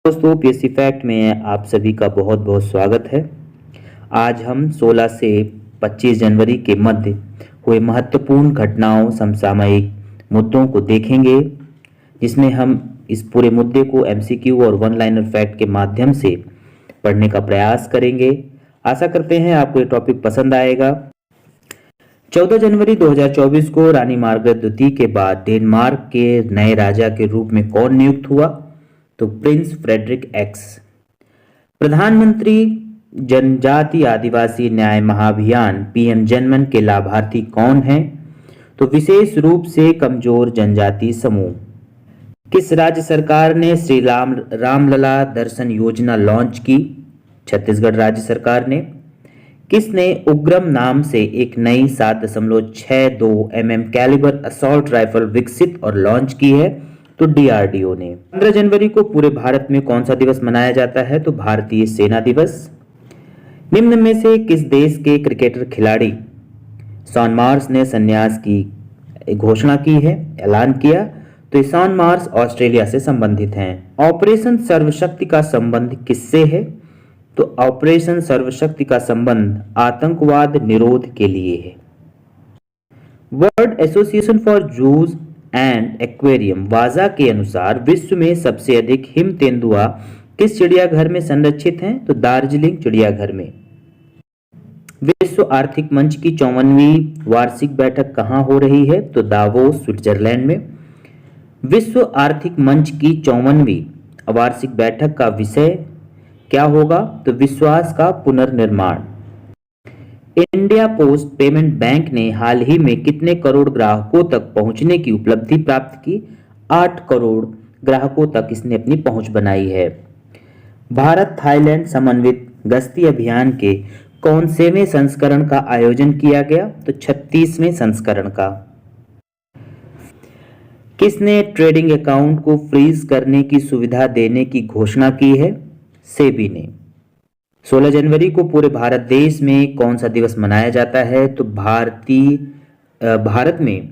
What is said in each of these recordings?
दोस्तों, PSC fact में आप सभी का बहुत बहुत स्वागत है। आज हम 16 से 25 जनवरी के मध्य हुए महत्वपूर्ण घटनाओं समसामयिक मुद्दों को देखेंगे, जिसमें हम इस पूरे मुद्दे को एमसीक्यू और वन लाइनर फैक्ट के माध्यम से पढ़ने का प्रयास करेंगे। आशा करते हैं आपको ये टॉपिक पसंद आएगा। 14 जनवरी 2024 को रानी मार्गरेट द्वितीय के बाद डेनमार्क के नए राजा के रूप में कौन नियुक्त हुआ? तो प्रिंस फ्रेडरिक एक्स। प्रधानमंत्री जनजाति आदिवासी न्याय महाअभियान पीएम जनमन के लाभार्थी कौन हैं? तो विशेष रूप से कमजोर जनजाति समूह। किस राज्य सरकार ने श्री रामलला दर्शन योजना लॉन्च की? छत्तीसगढ़ राज्य सरकार ने। किसने उग्रम नाम से एक नई 7.62 mm कैलिबर असॉल्ट राइफल विकसित और लॉन्च की है? तो डीआरडीओ ने। 15 जनवरी को पूरे भारत में कौन सा दिवस मनाया जाता है? तो भारतीय सेना दिवस। निम्न में से किस देश के क्रिकेटर खिलाड़ी शॉन मार्श ने संन्यास की घोषणा की है, ऐलान किया? तो शॉन मार्श ऑस्ट्रेलिया से संबंधित हैं। ऑपरेशन सर्वशक्ति का संबंध किससे है? तो ऑपरेशन सर्वशक्ति का संबंध आतंकवाद निरोध के लिए है। World association for zoos and aquarium वाजा के अनुसार विश्व में सबसे अधिक हिम तेंदुआ किस चिड़ियाघर में संरक्षित हैं? तो दार्जिलिंग चिड़ियाघर में। विश्व आर्थिक मंच की 54वीं वार्षिक बैठक कहां हो रही है? तो दावोस स्विट्जरलैंड में। विश्व आर्थिक मंच की 54वीं वार्षिक बैठक का विषय क्या होगा? तो विश्वास का पुनर्निर्माण। इंडिया पोस्ट पेमेंट बैंक ने हाल ही में कितने करोड़ ग्राहकों तक पहुंचने की उपलब्धि प्राप्त की? 8 करोड़ ग्राहकों तक इसने अपनी पहुंच बनाई है। भारत थाईलैंड समन्वित गश्ती अभियान के कौनसेवें संस्करण का आयोजन किया गया? तो 36वें संस्करण का। किसने ट्रेडिंग अकाउंट को फ्रीज करने की सुविधा देने की घोषणा की है? सेबी ने। 16 जनवरी को पूरे भारत देश में कौन सा दिवस मनाया जाता है? तो भारत में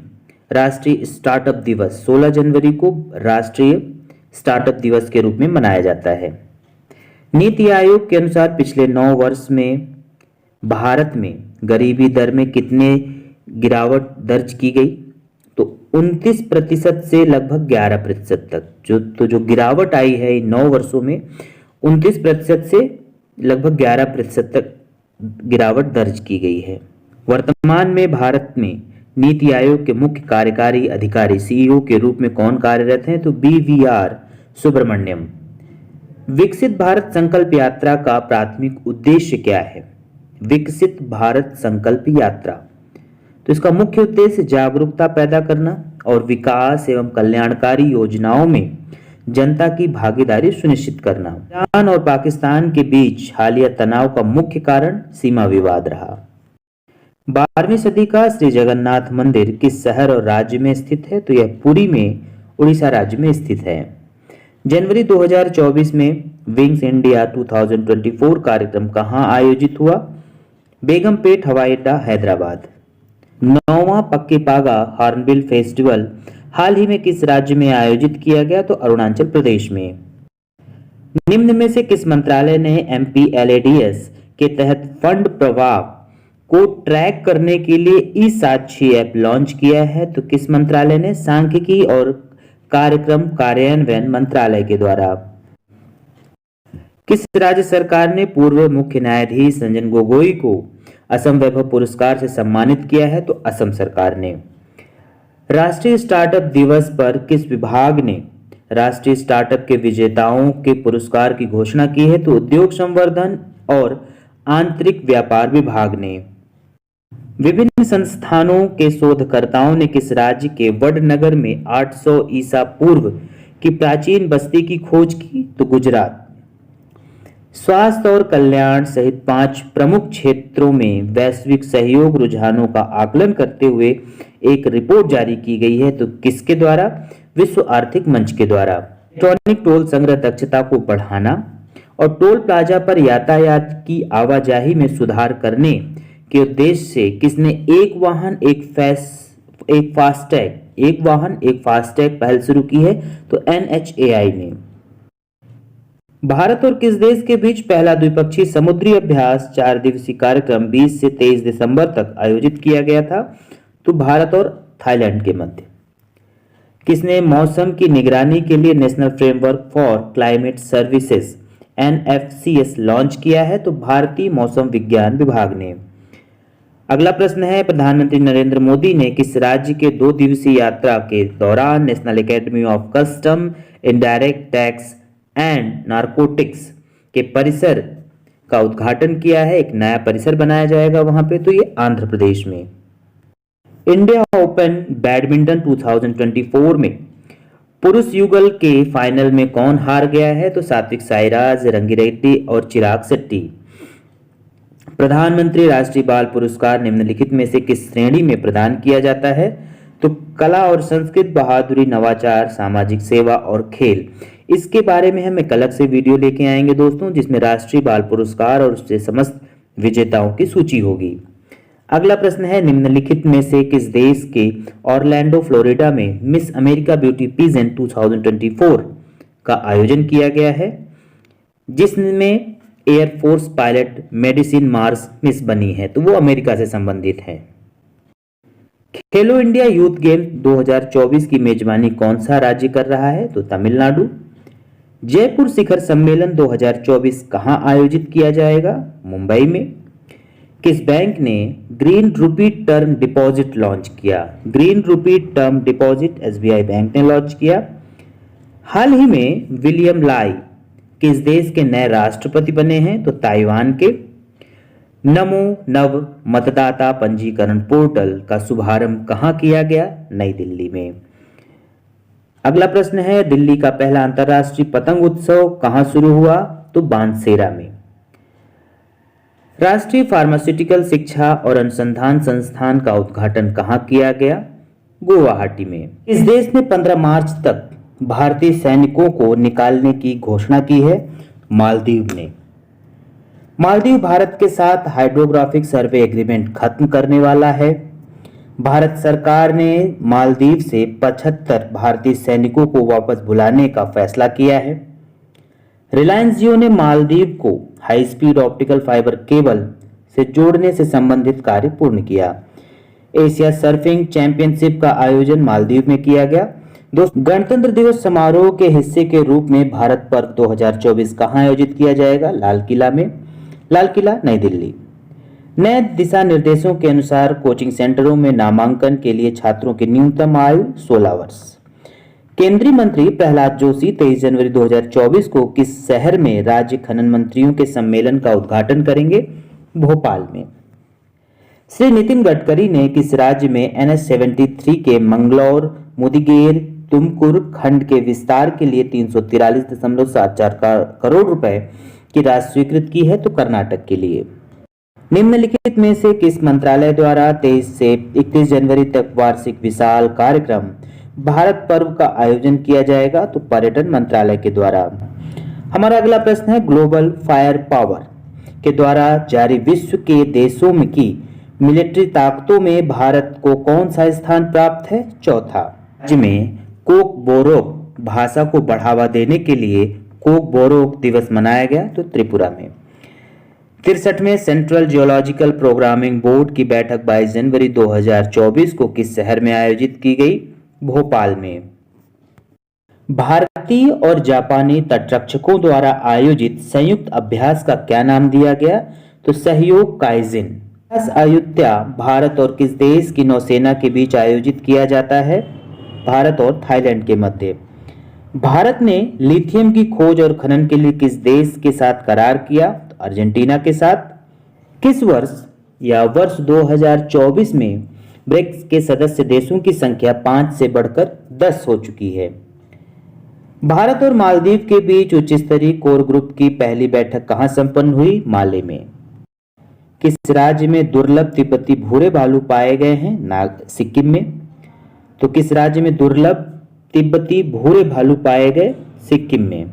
राष्ट्रीय स्टार्टअप दिवस 16 जनवरी को राष्ट्रीय स्टार्टअप दिवस के रूप में मनाया जाता है। नीति आयोग के अनुसार पिछले 9 वर्ष में भारत में गरीबी दर में कितने गिरावट दर्ज की गई? तो 29% से लगभग 11% तक। जो गिरावट आई है इन 9 वर्षों में 29% से लगभग 11% तक गिरावट दर्ज की गई है। वर्तमान में भारत में नीति आयोग के मुख्य कार्यकारी अधिकारी सीईओ के रूप में कौन कार्यरत हैं? तो बीवीआर सुब्रमण्यम। विकसित भारत संकल्प यात्रा का प्राथमिक उद्देश्य क्या है? विकसित भारत संकल्प यात्रा, तो इसका मुख्य उद्देश्य जागरूकता पैदा करना और विकास एवं कल्याणकारी योजनाओं में जनता की भागीदारी सुनिश्चित करना। ईरान और पाकिस्तान के बीच हालिया तनाव का मुख्य कारण सीमा विवाद रहा। 12वीं सदी का श्री जगन्नाथ मंदिर किस शहर और राज्य में स्थित है? तो यह पुरी में उड़ीसा राज्य में स्थित है। जनवरी 2024 में विंग्स इंडिया 2024 कार्यक्रम कहां आयोजित हुआ? बेगमपेट हवाई अड्डा, हैदराबाद। 9वां पक्के पागा हॉर्नबिल फेस्टिवल हाल ही में किस राज्य में आयोजित किया गया? तो अरुणाचल प्रदेश में। निम्न में से किस मंत्रालय ने एमपीएलएडीएस के तहत फंड प्रवाह को ट्रैक करने के लिए ई साक्षी ऐप लॉन्च किया है? तो किस मंत्रालय ने? सांख्यिकी और कार्यक्रम कार्यान्वयन मंत्रालय के द्वारा। किस राज्य सरकार ने पूर्व मुख्य न्यायाधीश रंजन गोगोई को असम वैभव पुरस्कार से सम्मानित किया है? तो असम सरकार ने। राष्ट्रीय स्टार्टअप दिवस पर किस विभाग ने राष्ट्रीय स्टार्टअप के विजेताओं के पुरस्कार की घोषणा की है? तो उद्योग संवर्धन और आंतरिक व्यापार विभाग ने। विभिन्न संस्थानों के शोधकर्ताओं ने किस राज्य के वडनगर में 800 ईसा पूर्व की प्राचीन बस्ती की खोज की? तो गुजरात। स्वास्थ्य और कल्याण सहित 5 प्रमुख क्षेत्रों में वैश्विक सहयोग रुझानों का आकलन करते हुए एक रिपोर्ट जारी की गई है। तो किसके द्वारा? विश्व आर्थिक मंच के द्वारा। इलेक्ट्रॉनिक टोल संग्रह दक्षता को बढ़ाना और टोल प्लाजा पर यातायात की आवाजाही में सुधार करने के उद्देश्य से किसने एक वाहन एक फास्टैग पहल शुरू की है? तो एनएचएआई ने। भारत और किस देश के बीच पहला द्विपक्षीय समुद्री अभ्यास 4 दिवसीय कार्यक्रम 20 से 23 दिसंबर तक आयोजित किया गया था? तो भारत और थाईलैंड के मध्य। किसने मौसम की निगरानी के लिए national framework for climate services (NFCS) launch किया है? तो भारतीय मौसम विज्ञान विभाग ने। अगला प्रश्न है, प्रधानमंत्री नरेंद्र मोदी ने किस राज्य के 2 दिवसीय यात्रा के दौरान national academy of custom, indirect tax and narcotics के परिसर का उद्घाटन किया है? एक नया परिसर बनाया जाएगा वहां पे, तो ये आंध्र प्रदेश में। इंडिया ओपन बैडमिंटन 2024 में पुरुष युगल के फाइनल में कौन हार गया है? तो सात्विक साईराज, रंगिरेड्डी और चिराग शेट्टी। प्रधानमंत्री राष्ट्रीय बाल पुरस्कार निम्नलिखित में से किस श्रेणी में प्रदान किया जाता है? तो कला और संस्कृत, बहादुरी, नवाचार, सामाजिक सेवा और खेल। इसके बारे में हम एक अलग से वीडियो लेके आएंगे दोस्तों, जिसमें राष्ट्रीय बाल पुरस्कार और उससे समस्त विजेताओं की सूची होगी। अगला प्रश्न है, निम्नलिखित में से किस देश के ऑरलैंडो फ्लोरिडा में मिस अमेरिका ब्यूटी पीजेंट 2024 का आयोजन किया गया है, जिसमें air force pilot medicine Mars miss बनी है? तो वो अमेरिका से संबंधित है। खेलो इंडिया यूथ गेम 2024 की मेजबानी कौन सा राज्य कर रहा है? तो तमिलनाडु। जयपुर शिखर सम्मेलन 2024 कहां आयोजित किया जाएगा? मुंबई में। किस बैंक ने ग्रीन रूपी टर्म डिपॉजिट लॉन्च किया? ग्रीन रूपी टर्म डिपॉजिट SBI बैंक ने लॉन्च किया। हाल ही में विलियम लाई किस देश के नए राष्ट्रपति बने हैं? तो ताइवान के। नमो नव मतदाता पंजीकरण पोर्टल का शुभारंभ कहां किया गया? नई दिल्ली में। अगला प्रश्न है, दिल्ली का पहला अंतर्राष्ट्रीय पतंग उत्सव कहां शुरू हुआ? तो बांसवाड़ा में। राष्ट्रीय फार्मास्यूटिकल शिक्षा और अनुसंधान संस्थान का उद्घाटन कहां किया गया? गुवाहाटी में। इस देश ने 15 मार्च तक भारतीय सैनिकों को निकालने की घोषणा की है? मालदीव ने। मालदीव भारत के साथ हाइड्रोग्राफिक सर्वे एग्रीमेंट खत्म करने वाला है। भारत सरकार ने मालदीव से 75 भारतीय सैनिकों को वापस बुलाने का फैसला किया है। रिलायंस जियो ने मालदीव को high speed optical fibre cable से जोड़ने से संबंधित कार्य पूर्ण किया। एशिया सर्फिंग चैंपियनशिप का आयोजन मालदीव में किया गया। दोस्तों, गणतंत्र दिवस समारोह के हिस्से के रूप में भारत पर्व 2024 कहां आयोजित किया जाएगा? लाल किला में। लाल किला, नई दिल्ली। नए दिशा निर्देशों के अनुसार कोचिंग सेंटरों में नामांकन के लिए छात्रों की न्यूनतम आयु 16 वर्ष। केंद्रीय मंत्री प्रहलाद जोशी 23 जनवरी 2024 को किस शहर में राज्य खनन मंत्रियों के सम्मेलन का उद्घाटन करेंगे? भोपाल में। श्री नितिन गडकरी ने किस राज्य में NH-73 के मंगलौर, मुदंगेर, तुमकुर खंड के विस्तार के लिए 343.74 करोड़ रुपए की राशि स्वीकृत की है? तो कर्नाटक के लिए। निम्नलिखित में से किस मंत्रालय द्वारा 23 से 31 जनवरी तक वार्षिक विशाल कार्यक्रम भारत पर्व का आयोजन किया जाएगा? तो पर्यटन मंत्रालय के द्वारा। हमारा अगला प्रश्न है, ग्लोबल फायर पावर के द्वारा जारी विश्व के देशों में की मिलिट्री ताकतों में भारत को कौन सा स्थान प्राप्त है? चौथा। राज्य में कोक बोरोक भाषा को बढ़ावा देने के लिए कोक बोरोक दिवस मनाया गया? तो त्रिपुरा में। 63वें सेंट्रल जियोलॉजिकल प्रोग्रामिंग बोर्ड की बैठक 22 जनवरी 2024 को किस शहर में आयोजित की गई? भोपाल में। भारतीय और जापानी तटरक्षकों द्वारा आयोजित संयुक्त अभ्यास का क्या नाम दिया गया? तो सहयोग काइजिन। अयोध्या भारत और किस देश की नौसेना के बीच आयोजित किया जाता है? भारत और थाईलैंड के मध्य। भारत ने लिथियम की खोज और खनन के लिए किस देश के साथ करार किया? तो अर्जेंटीना के साथ। किस वर्ष या वर्ष 2024 में ब्रिक्स के सदस्य देशों की संख्या 5 से बढ़कर 10 हो चुकी है? भारत और मालदीव के बीच उच्च स्तरीय कोर ग्रुप की पहली बैठक कहां संपन्न हुई? माले में। किस राज्य में दुर्लभ तिब्बती भूरे भालू पाए गए हैं? सिक्किम में। तो किस राज्य में दुर्लभ तिब्बती भूरे भालू पाए गए? सिक्किम में।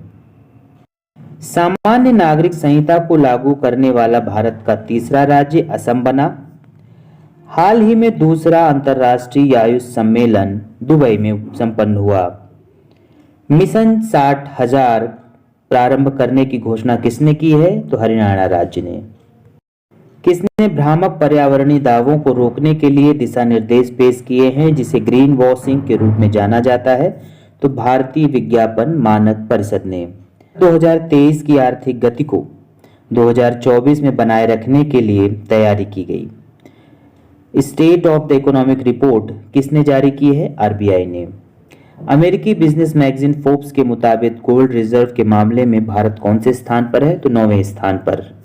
सामान्य नागरिक संहिता को लागू करने वाला भारत का तीसरा राज्य असम बना। हाल ही में दूसरा अंतर्राष्ट्रीय आयुष सम्मेलन दुबई में संपन्न हुआ। मिशन 60,000 प्रारंभ करने की घोषणा किसने की है? तो हरियाणा राज्य ने। किसने भ्रामक पर्यावरणीय दावों को रोकने के लिए दिशा निर्देश पेश किए हैं, जिसे ग्रीन वॉशिंग के रूप में जाना जाता है? तो भारतीय विज्ञापन मानक परिषद ने। 2023 की आर्थिक गति को 2024 में बनाए रखने के लिए तैयारी की गई। State of the economic report किसने जारी की है? आरबीआई ने। अमेरिकी बिजनेस मैगजीन फोर्ब्स के मुताबिक गोल्ड रिजर्व के मामले में भारत कौन से स्थान पर है? तो 9वें स्थान पर।